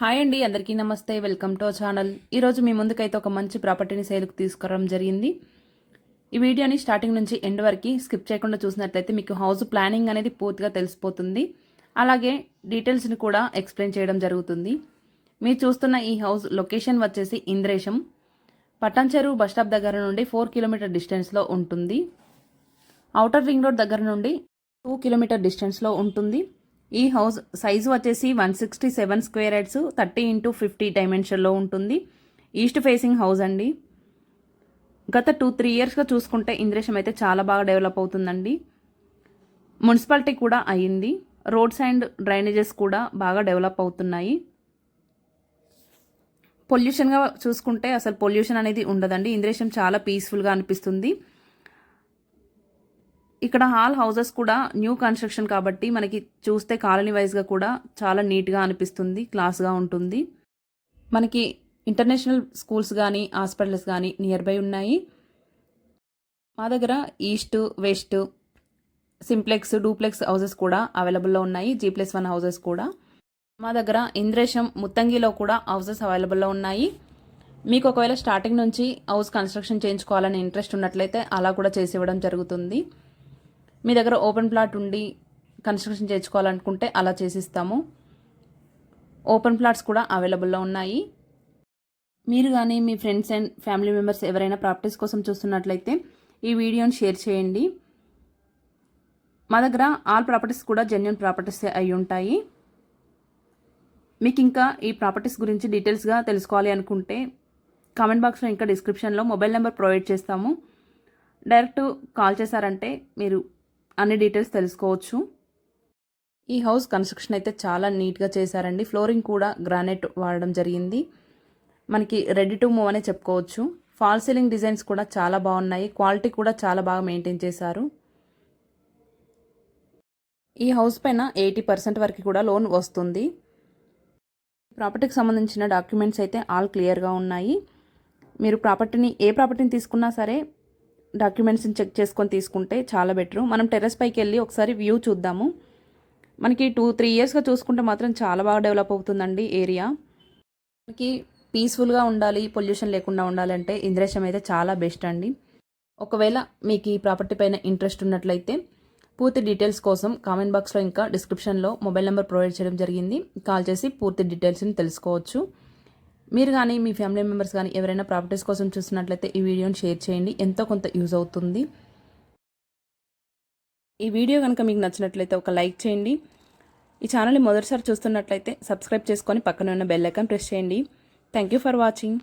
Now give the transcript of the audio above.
Hi అండి, అందరికీ నమస్తే. Welcome to our channel. ఈరోజు మీ ముందుకైతే ఒక మంచి ప్రాపర్టీని సేల్కి తీసుకురావడం జరిగింది. ఈ వీడియోని స్టార్టింగ్ నుంచి ఎండ్ వరకు స్కిప్ చేయకుండా చూసినట్లయితే మీకు హౌస్ ప్లానింగ్ అనేది పూర్తిగా తెలిసిపోతుంది. అలాగే డీటెయిల్స్ని కూడా ఎక్స్ప్లెయిన్ చేయడం జరుగుతుంది. మీరు చూస్తున్న ఈ హౌస్ లొకేషన్ వచ్చేసి ఇంద్రేశం, పట్టంచెరు బస్టాప్ దగ్గర నుండి 4 కిలోమీటర్ డిస్టెన్స్లో ఉంటుంది. ఔటర్ రింగ్ రోడ్ దగ్గర నుండి 2 కిలోమీటర్ డిస్టెన్స్లో ఉంటుంది. ఈ హౌస్ సైజు వచ్చేసి 167 స్క్వేర్ యార్డ్స్ 30x50 డైమెన్షన్లో ఉంటుంది. ఈస్ట్ ఫేసింగ్ హౌస్ అండి. గత 2-3 ఇయర్స్గా చూసుకుంటే ఇంద్రేశం అయితే చాలా బాగా డెవలప్ అవుతుందండి. మున్సిపాలిటీ కూడా అయ్యింది. రోడ్స్ అండ్ డ్రైనేజెస్ కూడా బాగా డెవలప్ అవుతున్నాయి. పొల్యూషన్గా చూసుకుంటే అసలు పొల్యూషన్ అనేది ఉండదండి. ఇంద్రేశం చాలా పీస్ఫుల్గా అనిపిస్తుంది. ఇక్కడ హాల్ హౌసెస్ కూడా న్యూ కన్స్ట్రక్షన్ కాబట్టి మనకి చూస్తే కాలనీ వైజ్గా కూడా చాలా నీట్గా అనిపిస్తుంది, క్లాస్గా ఉంటుంది. మనకి ఇంటర్నేషనల్ స్కూల్స్ కానీ హాస్పిటల్స్ కానీ నియర్ బై ఉన్నాయి. మా దగ్గర east, west, simplex, duplex houses కూడా అవైలబుల్లో ఉన్నాయి. G+1 హౌసెస్ కూడా మా దగ్గర. ఇంద్రేశం, ముత్తంగిలో కూడా హౌసెస్ అవైలబుల్లో ఉన్నాయి. మీకు ఒకవేళ స్టార్టింగ్ నుంచి హౌస్ కన్స్ట్రక్షన్ చేయించుకోవాలని ఇంట్రెస్ట్ ఉన్నట్లయితే అలా కూడా చేసి ఇవ్వడం జరుగుతుంది. మీ దగ్గర ఓపెన్ ప్లాట్ ఉండి కన్స్ట్రక్షన్ చేయించుకోవాలనుకుంటే అలా చేసిస్తాము. ఓపెన్ ప్లాట్స్ కూడా అవైలబుల్లో ఉన్నాయి. మీరు కానీ మీ ఫ్రెండ్స్ అండ్ ఫ్యామిలీ మెంబర్స్ ఎవరైనా ప్రాపర్టీస్ కోసం చూస్తున్నట్లయితే ఈ వీడియోని షేర్ చేయండి. మా దగ్గర ఆల్ ప్రాపర్టీస్ కూడా జెన్యూన్ ప్రాపర్టీస్ అయి ఉంటాయి. మీకు ఇంకా ఈ ప్రాపర్టీస్ గురించి డీటెయిల్స్గా తెలుసుకోవాలి అనుకుంటే కామెంట్ బాక్స్లో ఇంకా డిస్క్రిప్షన్లో మొబైల్ నెంబర్ ప్రొవైడ్ చేస్తాము. డైరెక్ట్ కాల్ చేశారంటే మీరు అన్ని డీటెయిల్స్ తెలుసుకోవచ్చు. ఈ హౌస్ కన్స్ట్రక్షన్ అయితే చాలా నీట్గా చేశారండి. ఫ్లోరింగ్ కూడా గ్రానైట్ వాడడం జరిగింది. మనకి రెడీ టు మూవ్ అనే చెప్పుకోవచ్చు. ఫాల్ సీలింగ్ డిజైన్స్ కూడా చాలా బాగున్నాయి. క్వాలిటీ కూడా చాలా బాగా మెయింటైన్ చేశారు. ఈ హౌస్ పైన 80% వరకు కూడా లోన్ వస్తుంది. ప్రాపర్టీకి సంబంధించిన డాక్యుమెంట్స్ అయితే ఆల్ క్లియర్గా ఉన్నాయి. మీరు ఏ ప్రాపర్టీని తీసుకున్నా సరే డాక్యుమెంట్స్ని చెక్ చేసుకొని తీసుకుంటే చాలా బెటరు. మనం టెర్రస్ పైకి వెళ్ళి ఒకసారి వ్యూ చూద్దాము. మనకి 2-3 ఇయర్స్గా చూసుకుంటే మాత్రం చాలా బాగా డెవలప్ అవుతుందండి ఏరియా. మనకి పీస్ఫుల్గా ఉండాలి, పొల్యూషన్ లేకుండా ఉండాలంటే ఇంద్రేశం అయితే చాలా బెస్ట్ అండి. ఒకవేళ మీకు ఈ ప్రాపర్టీ పైన ఇంట్రెస్ట్ ఉన్నట్లయితే పూర్తి డీటెయిల్స్ కోసం కామెంట్ బాక్స్లో ఇంకా డిస్క్రిప్షన్లో మొబైల్ నెంబర్ ప్రొవైడ్ చేయడం జరిగింది. కాల్ చేసి పూర్తి డీటెయిల్స్ని తెలుసుకోవచ్చు. మీరు కానీ మీ ఫ్యామిలీ మెంబర్స్ కానీ ఎవరైనా ప్రాపర్టీస్ కోసం చూస్తున్నట్లయితే ఈ వీడియోని షేర్ చేయండి. ఎంతో కొంత యూజ్ అవుతుంది. ఈ వీడియో కనుక మీకు నచ్చినట్లయితే ఒక లైక్ చేయండి. ఈ ఛానల్ని మొదటిసారి చూస్తున్నట్లయితే సబ్స్క్రైబ్ చేసుకొని పక్కన ఉన్న బెల్ ఐకాన్ ప్రెస్ చేయండి. Thank you for watching.